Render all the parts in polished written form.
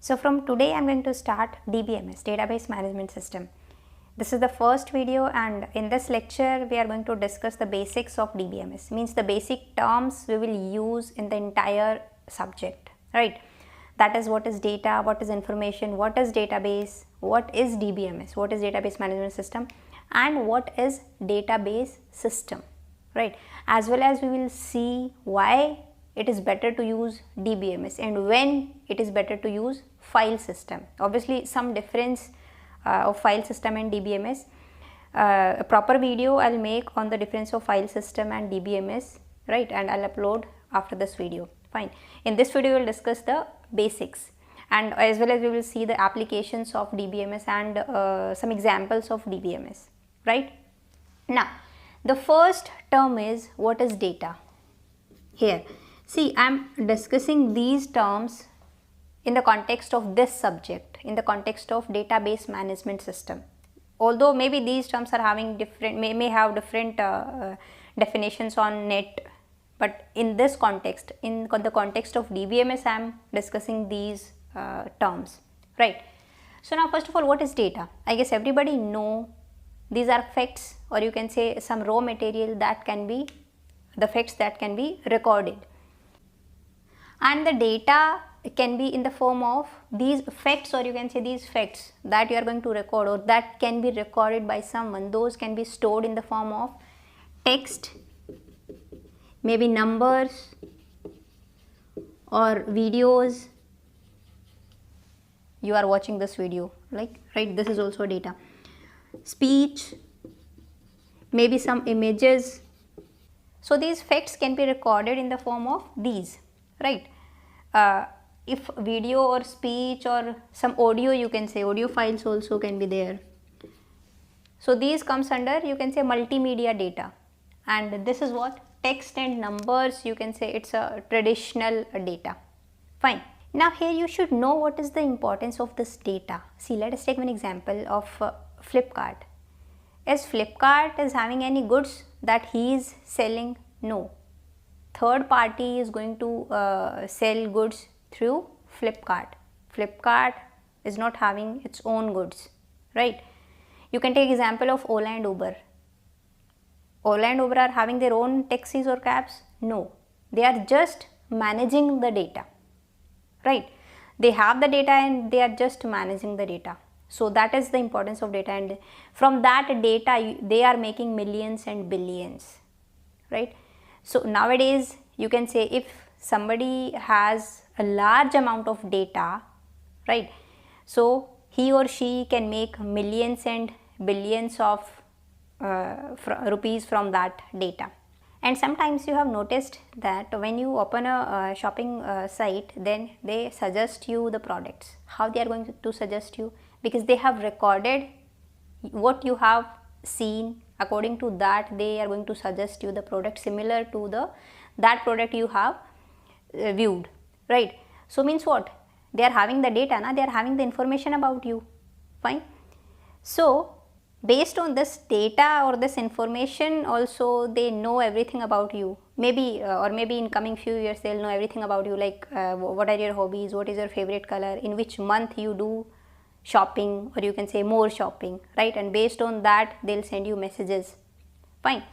So from today I'm going to start DBMS, Database Management System. This is the first video, and in this lecture we are going to discuss the basics of DBMS, means the basic terms we will use in the entire subject, right? That is, what is data, what is information, what is database, what is DBMS, what is Database Management System, and what is database system, right? As well as we will see why it is better to use DBMS and when it is better to use file system. Obviously some difference of file system and DBMS. A proper video I'll make on the difference of file system and DBMS, right, and I'll upload after this video. Fine. In this video we'll discuss the basics, and as well as we will see the applications of DBMS and some examples of DBMS, right? Now the first term is, what is data? Here, see, I am discussing these terms in the context of this subject, in the context of database management system. Although maybe these terms are having different, may have different definitions on net, but in this context, in the context of DBMS, I am discussing these terms, right? So now first of all, what is data? I guess everybody know these are facts, or you can say some raw material that can be the facts that can be recorded, and the data can be in the form of these facts, or you can say these facts that you are going to record or that can be recorded by someone. Those can be stored in the form of text, maybe numbers or videos. You are watching this video, like, right, this is also data. Speech, maybe some images. So these facts can be recorded in the form of these, right? If video or speech or some audio, you can say audio files also can be there. So these comes under, you can say, multimedia data, and this is what text and numbers, you can say it's a traditional data. Fine. Now here you should know what is the importance of this data. See, let us take one example of Flipkart. Is Flipkart is having any goods that he is selling? No. Third party is going to sell goods through Flipkart. Flipkart is not having its own goods, right? You can take example of Ola and Uber. Ola and Uber are having their own taxis or cabs? No. They are just managing the data, right? They have the data and they are just managing the data. So that is the importance of data, and from that data they are making millions and billions, right? So nowadays you can say if somebody has a large amount of data, right, so he or she can make millions and billions of rupees from that data. And sometimes you have noticed that when you open a shopping site, then they suggest you the products. How they are going to suggest you? Because they have recorded what you have seen. According to that, they are going to suggest you the product similar to that product you have viewed, right? So means what? They are having the data, na? They are having the information about you. Fine. So based on this data or this information also, they know everything about you. Maybe or maybe in coming few years they'll know everything about you, like what are your hobbies, what is your favorite color, in which month you do shopping, or you can say more shopping, right? And based on that they'll send you messages. Fine.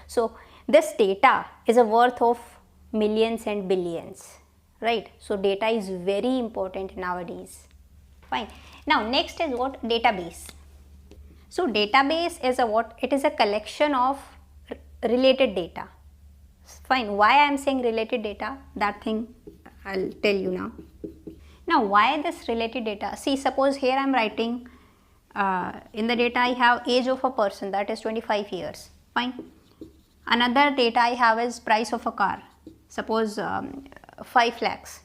So this data is a worth of millions and billions, right? So data is very important nowadays. Fine. Now next is what? Database. So database is a what? It is a collection of related data. Fine. Why I am saying related data? That thing I'll tell you now. Now why this related data? See, suppose here I am writing in the data I have age of a person, that is 25 years. Fine. Another data I have is price of a car, suppose 5 lakhs.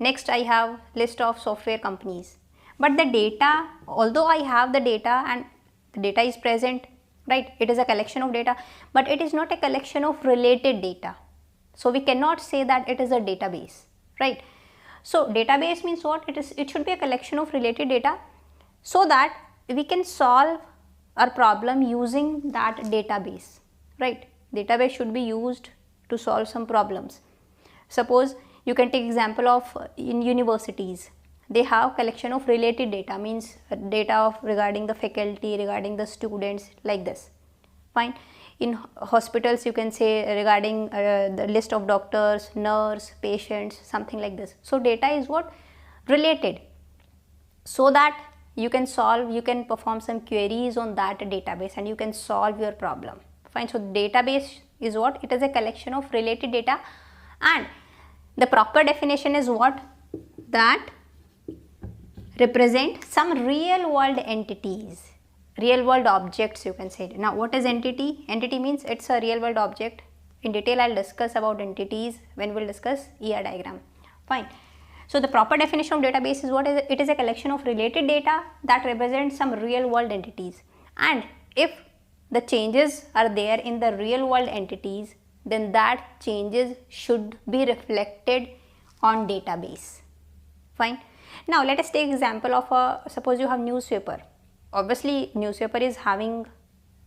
Next I have list of software companies. But the data, although I have the data and the data is present, right, it is a collection of data, but it is not a collection of related data. So we cannot say that it is a database, right? So database means what? It should be a collection of related data, so that we can solve our problem using that database, right? Database should be used to solve some problems. Suppose you can take example of in universities. they have collection of related data, means data of regarding the faculty, regarding the students, like this. Fine. In hospitals you can say regarding the list of doctors, nurse, patients, something like this. So data is what? Related, so that you can solve, you can perform some queries on that database and you can solve your problem. Fine. So database is what? It is a collection of related data, and the proper definition is what? That represent some real world entities, real world objects, you can say. Now what is entity? Entity means it's a real world object. In detail I'll discuss about entities when we'll discuss ER diagram. Fine. So the proper definition of database is what? It is a collection of related data that represents some real world entities, and if the changes are there in the real world entities, then that changes should be reflected on database. Fine. Now let us take example of suppose you have newspaper. Obviously newspaper is having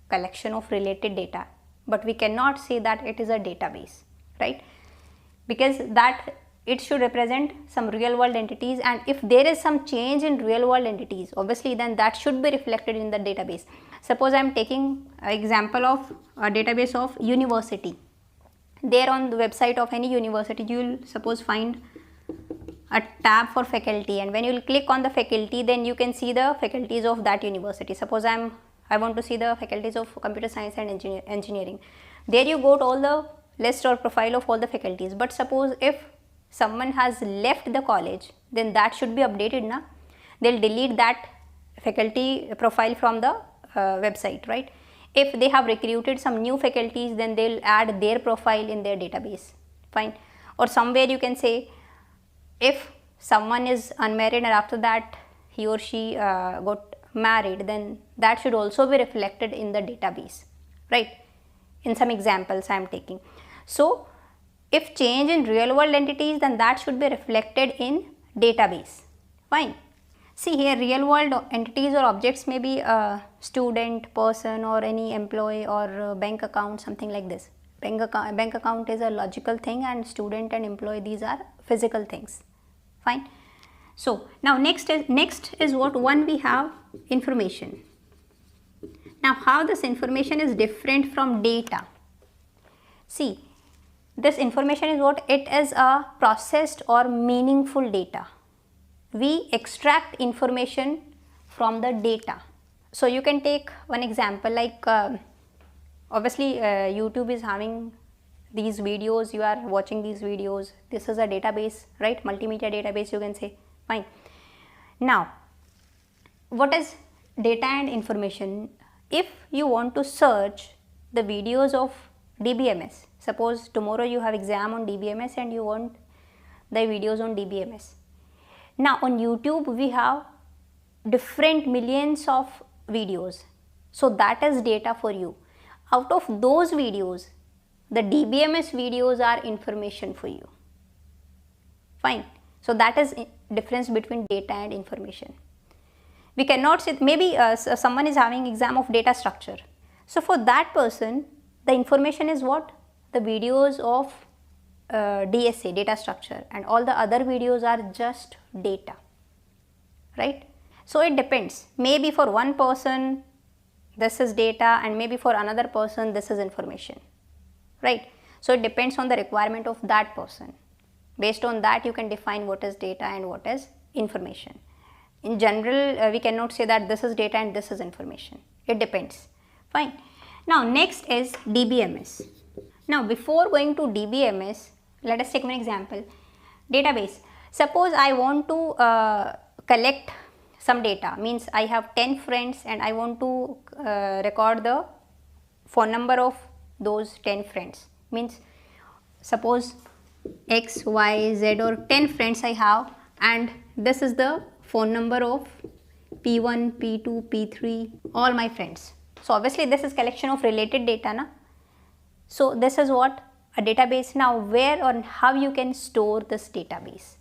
collection of related data, but we cannot say that it is a database, right? Because that it should represent some real world entities, and if there is some change in real world entities, obviously then that should be reflected in the database. Suppose I am taking an example of a database of university. There on the website of any university you will suppose find a tab for faculty, and when you will click on the faculty, then you can see the faculties of that university. Suppose I want to see the faculties of computer science and engineering. There you go to all the list or profile of all the faculties. But suppose if someone has left the college, then that should be updated, na? They'll delete that faculty profile from the website, right? If they have recruited some new faculties, then they'll add their profile in their database. Fine. Or somewhere you can say, if someone is unmarried and after that he or she got married, then that should also be reflected in the database, right? In some examples I am taking. So if change in real world entities, then that should be reflected in database. Fine. See here, real world entities or objects may be a student, person, or any employee, or bank account, something like this. Bank account is a logical thing, and student and employee, these are physical things. Fine. So now next is what? One, we have information. Now how this information is different from data? See, this information is what? It is a processed or meaningful data. We extract information from the data. So you can take one example, like obviously YouTube is having these videos, you are watching these videos. This is a database, right? Multimedia database, you can say. Fine. Now what is data and information? If you want to search the videos of DBMS, suppose tomorrow you have exam on DBMS and you want the videos on DBMS. Now on YouTube we have different millions of videos, so that is data for you. Out of those videos, the DBMS videos are information for you. Fine. So that is difference between data and information. We cannot say, maybe someone is having exam of data structure. So for that person, the information is what? The videos of DSA, data structure, and all the other videos are just data, right? So it depends. Maybe for one person this is data, and maybe for another person this is information, right? So it depends on the requirement of that person. Based on that you can define what is data and what is information. In general we cannot say that this is data and this is information. It depends. Fine. Now next is DBMS. Now before going to DBMS, let us take one example. Database. Suppose I want to collect some data, means I have 10 friends and I want to record the phone number of those 10 friends. Means suppose X, Y, Z, or 10 friends I have, and this is the phone number of P1, P2, P3, all my friends. So obviously this is collection of related data, na? So this is what? A database. Now where or how you can store this database?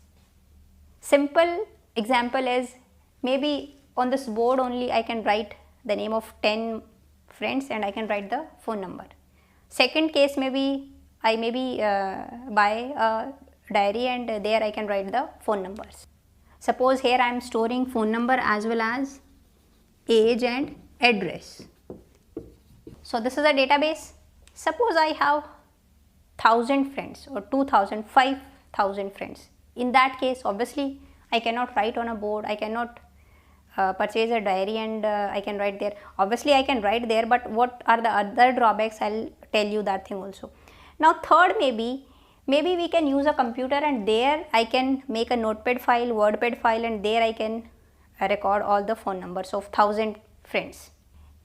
Simple example is, maybe on this board only I can write the name of 10 friends and I can write the phone number. Second case, maybe I buy a diary and there I can write the phone numbers. Suppose here I am storing phone number as well as age and address. So this is a database. Suppose I have 1000 friends or 2000, 5000 friends. In that case, obviously I cannot write on a board, I cannot purchase a diary and I can write there. Obviously I can write there, but what are the other drawbacks? I'll tell you that thing also. Now third, maybe we can use a computer and there I can make a notepad file, wordpad file, and there I can record all the phone numbers of 1000 friends.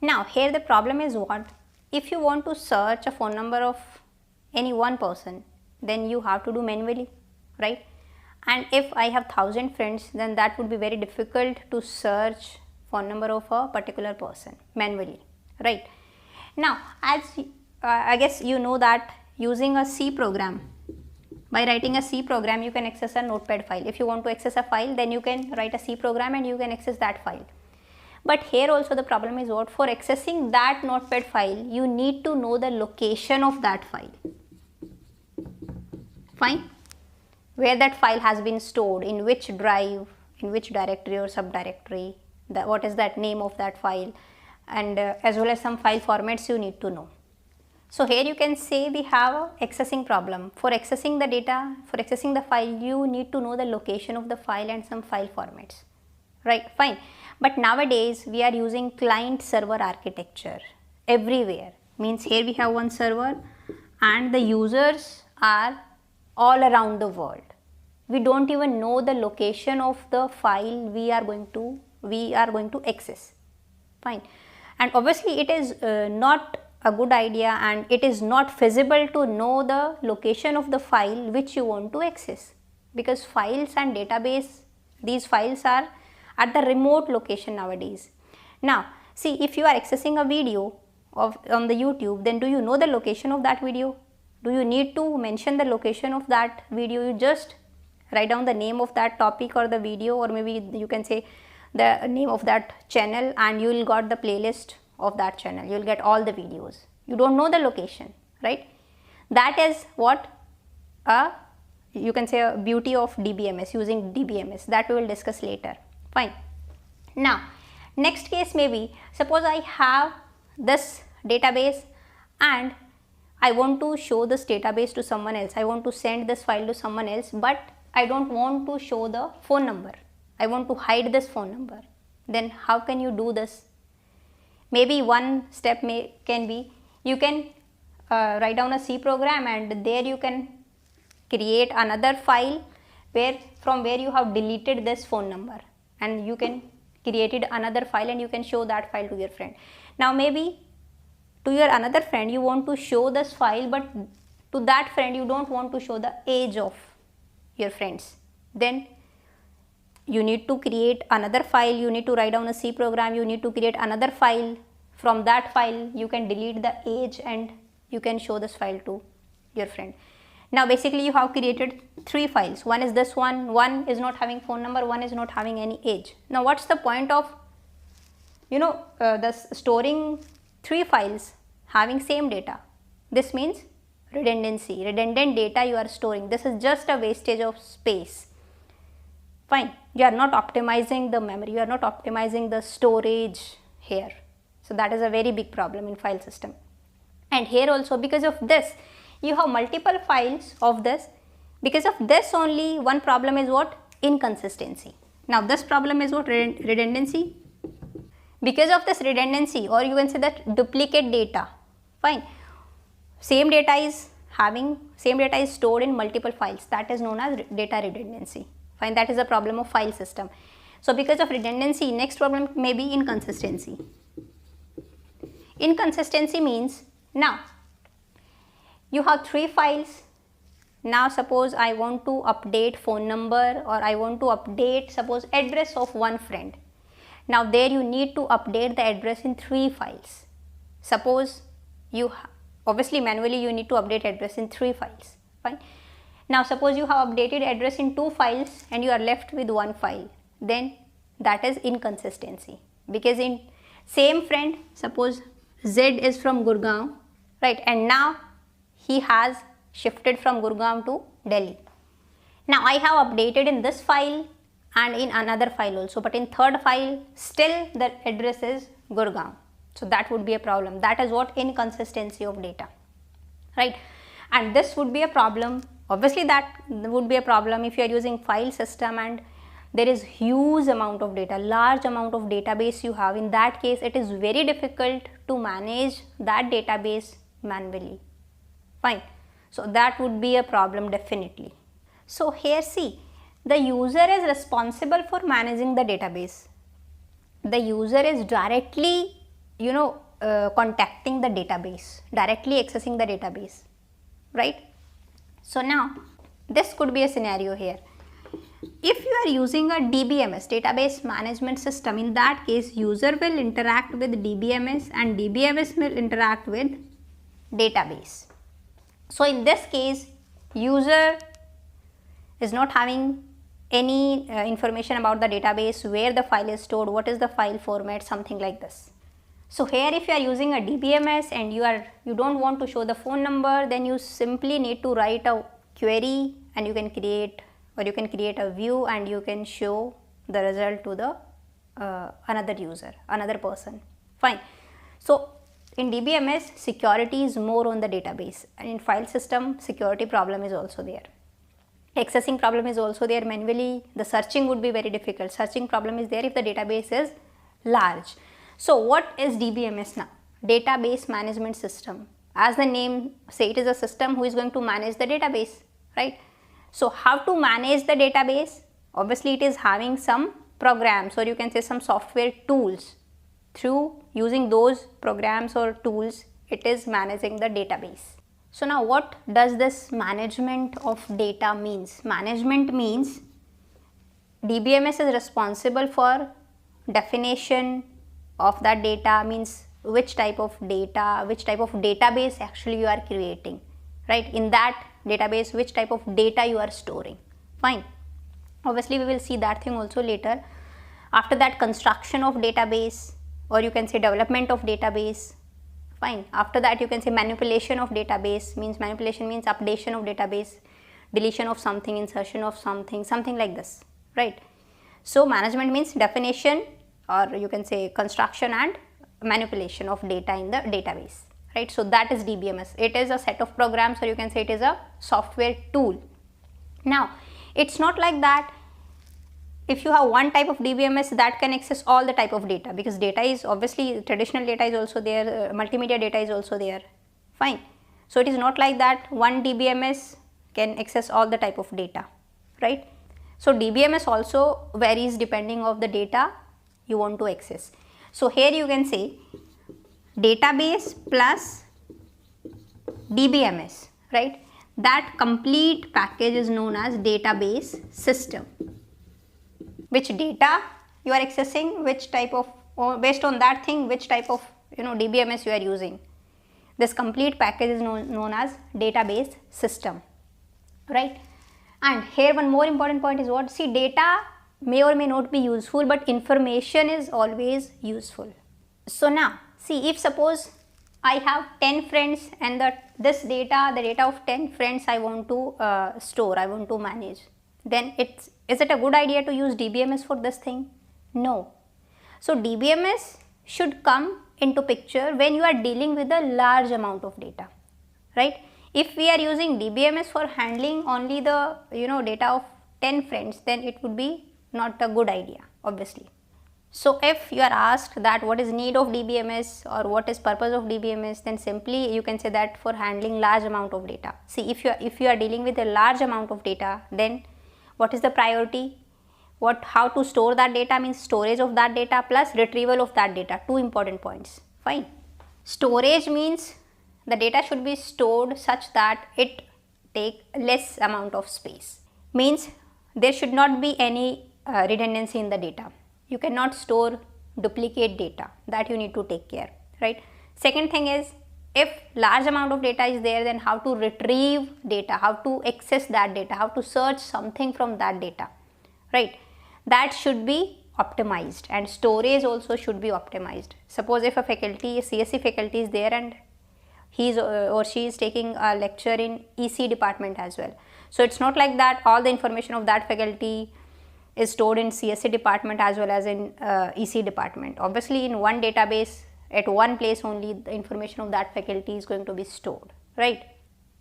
Now here the problem is what? If you want to search a phone number of any one person, then you have to do manually, right? And if I have 1000 friends, then that would be very difficult to search phone number of a particular person manually, right? Now as I guess you know that using a C program, by writing a C program you can access a notepad file. If you want to access a file, then you can write a C program and you can access that file. But here also the problem is what? For accessing that notepad file, you need to know the location of that file. Fine? Where that file has been stored, in which drive, in which directory or subdirectory, what is that name of that file, and as well as some file formats you need to know. So here you can say we have a accessing problem. For accessing the data, for accessing the file, you need to know the location of the file and some file formats, right? Fine. But nowadays we are using client server architecture everywhere. Means here we have one server and the users are all around the world. We don't even know the location of the file we are going to access. Fine. And obviously it is not a good idea and it is not feasible to know the location of the file which you want to access, because files and database, these files are at the remote location nowadays. Now see, if you are accessing a video on the YouTube, then do you know the location of that video? Do you need to mention the location of that video? You just write down the name of that topic or the video, or maybe you can say the name of that channel and you will got the playlist of that channel. You will get all the videos. You don't know the location, right? That is what you can say a beauty of DBMS, using DBMS, that we will discuss later. Fine. Now next case, maybe suppose I have this database and I want to show this database to someone else. I want to send this file to someone else, but I don't want to show the phone number. I want to hide this phone number. Then how can you do this? Maybe one step can be, you can write down a C program and there you can create another file from where you have deleted this phone number, and you can create another file and you can show that file to your friend. Now maybe to your another friend you want to show this file, but to that friend you don't want to show the age of your friends. Then you need to create another file, you need to write down a C program, you need to create another file. From that file you can delete the age and you can show this file to your friend. Now basically you have created 3 files. One is this one is not having phone number, one is not having any age. Now what's the point of storing 3 files having same data? This means redundancy, redundant data you are storing. This is just a wastage of space. Fine, you are not optimizing the memory, you are not optimizing the storage here. So that is a very big problem in file system. And here also, because of this, you have multiple files of this. Because of this only, one problem is what? Inconsistency. Now this problem is what? Redundancy. Because of this redundancy, or you can say that duplicate data. Fine. Same data is stored in multiple files. That is known as data redundancy. Fine. That is a problem of file system. So because of redundancy, next problem may be inconsistency. Inconsistency means, now you have 3 files. Now suppose I want to update phone number, or I want to update suppose address of one friend. Now there you need to update the address in 3 files. Suppose you obviously manually you need to update address in 3 files. Fine. Now suppose you have updated address in 2 files and you are left with 1 file. Then that is inconsistency, because in same friend, suppose Z is from Gurgaon, right, and now he has shifted from Gurgaon to Delhi. Now I have updated in this file and in another file also, but in third file still the address is Gurgaon. So that would be a problem. That is what inconsistency of data, right? And this would be a problem. Obviously that would be a problem if you are using file system and there is huge amount of data, large amount of database you have. In that case it is very difficult to manage that database manually. Fine. So that would be a problem definitely. So here see, the user is responsible for managing the database. The user is directly contacting the database, directly accessing the database, right? So now this could be a scenario here. If you are using a DBMS, database management system, in that case user will interact with DBMS and DBMS will interact with database. So in this case user is not having any information about the database, where the file is stored, what is the file format, something like this. So here if you are using a DBMS and you don't want to show the phone number, then you simply need to write a query and you can create a view and you can show the result to the another user, another person. Fine. So in DBMS security is more on the database, and in file system security problem is also there. Accessing problem is also there. Manually the searching would be very difficult. Searching problem is there if the database is large. So what is DBMS now? Database management system. As the name say, it is a system who is going to manage the database, right? So how to manage the database? Obviously it is having some programs, or you can say some software tools. Through using those programs or tools it is managing the database. So now what does this management of data means? Management means DBMS is responsible for definition of that data, means which type of data, which type of database actually you are creating, right? In that database which type of data you are storing. Fine. Obviously we will see that thing also later. After that, construction of database, or you can say development of database. Fine. After that you can say manipulation of database, means manipulation means updation of database, deletion of something, insertion of something, something like this, right? So management means definition, or you can say construction and manipulation of data in the database, right? So that is DBMS. It is a set of programs, or you can say it is a software tool. Now it's not like that if you have one type of DBMS that can access all the type of data, because data is obviously traditional data is also there, multimedia data is also there. Fine. So it is not like that one DBMS can access all the type of data, right? So DBMS also varies depending on the data you want to access. So here you can say database plus DBMS, right? That complete package is known as database system. Which data you are accessing, which type of, or based on that thing, which type of DBMS you are using. This complete package is known as database system, right? And here one more important point is what? See, data may or may not be useful, but information is always useful. So now see, if suppose I have 10 friends and this data, the data of 10 friends I want to store, I want to manage, then is it a good idea to use DBMS for this thing? No. So DBMS should come into picture when you are dealing with a large amount of data, right? If we are using DBMS for handling only the data of 10 friends, then it would be not a good idea, obviously. So if you are asked that what is need of DBMS or what is purpose of DBMS, then simply you can say that for handling large amount of data. See, if you are dealing with a large amount of data, then what is the priority? How to store that data, means storage of that data plus retrieval of that data. Two important points. Fine. Storage means the data should be stored such that it take less amount of space. Means there should not be any redundancy in the data. You cannot store duplicate data. That you need to take care, right? Second thing is, if large amount of data is there, then how to retrieve data, how to access that data, how to search something from that data, right? That should be optimized, and storage also should be optimized. Suppose if a faculty, a CSE faculty is there and he or she is taking a lecture in EC department as well. So it's not like that all the information of that faculty is stored in CSC department as well as in EC department. Obviously in one database at one place only the information of that faculty is going to be stored, right?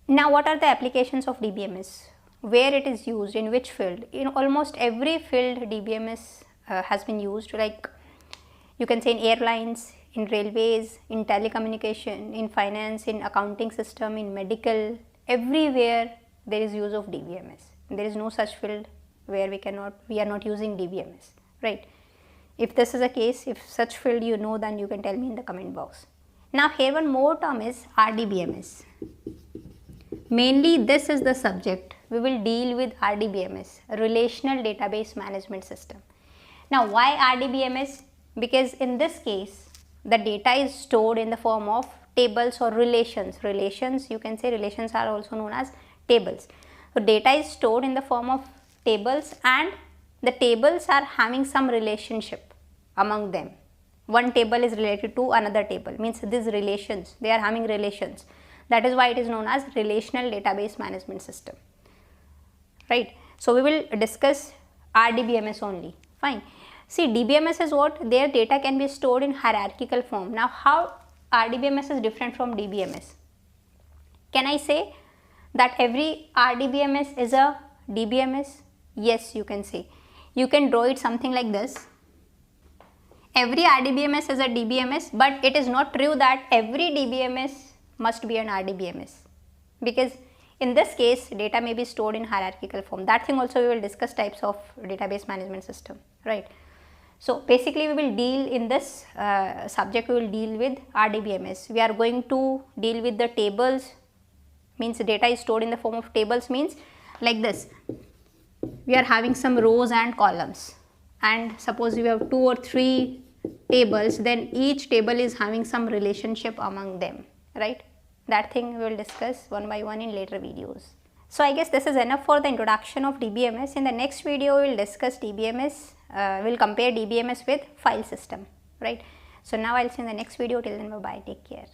Now what are the applications of DBMS? Where it is used, in which field? In almost every field DBMS has been used, like you can say in airlines, in railways, in telecommunication, in finance, in accounting system, in medical, everywhere there is use of DBMS. There is no such field where we are not using DBMS, right? If this is a case, if such field you know, then you can tell me in the comment box. Now here one more term is RDBMS. Mainly this is the subject. We will deal with RDBMS, Relational Database Management System. Now why RDBMS? Because in this case the data is stored in the form of tables or relations. Relations, you can say relations are also known as tables. So data is stored in the form of tables, and the tables are having some relationship among them. One table is related to another table, means these relations, they are having relations. That is why it is known as Relational Database Management System, right? So we will discuss RDBMS only. Fine. See, DBMS is what? Their data can be stored in hierarchical form. Now how RDBMS is different from DBMS? Can I say that every RDBMS is a DBMS? Yes, you can say. You can draw it something like this. Every RDBMS is a DBMS, but it is not true that every DBMS must be an RDBMS, because in this case data may be stored in hierarchical form. That thing also we will discuss, types of database management system, right? So basically we will deal in this subject, we will deal with RDBMS. We are going to deal with the tables, means data is stored in the form of tables, means like this. We are having some rows and columns, and suppose you have 2 or 3 tables, then each table is having some relationship among them, right? That thing we will discuss one by one in later videos. So I guess this is enough for the introduction of DBMS. In the next video we will discuss DBMS, we will compare DBMS with file system, right? So now I will see you in the next video. Till then, bye bye, take care.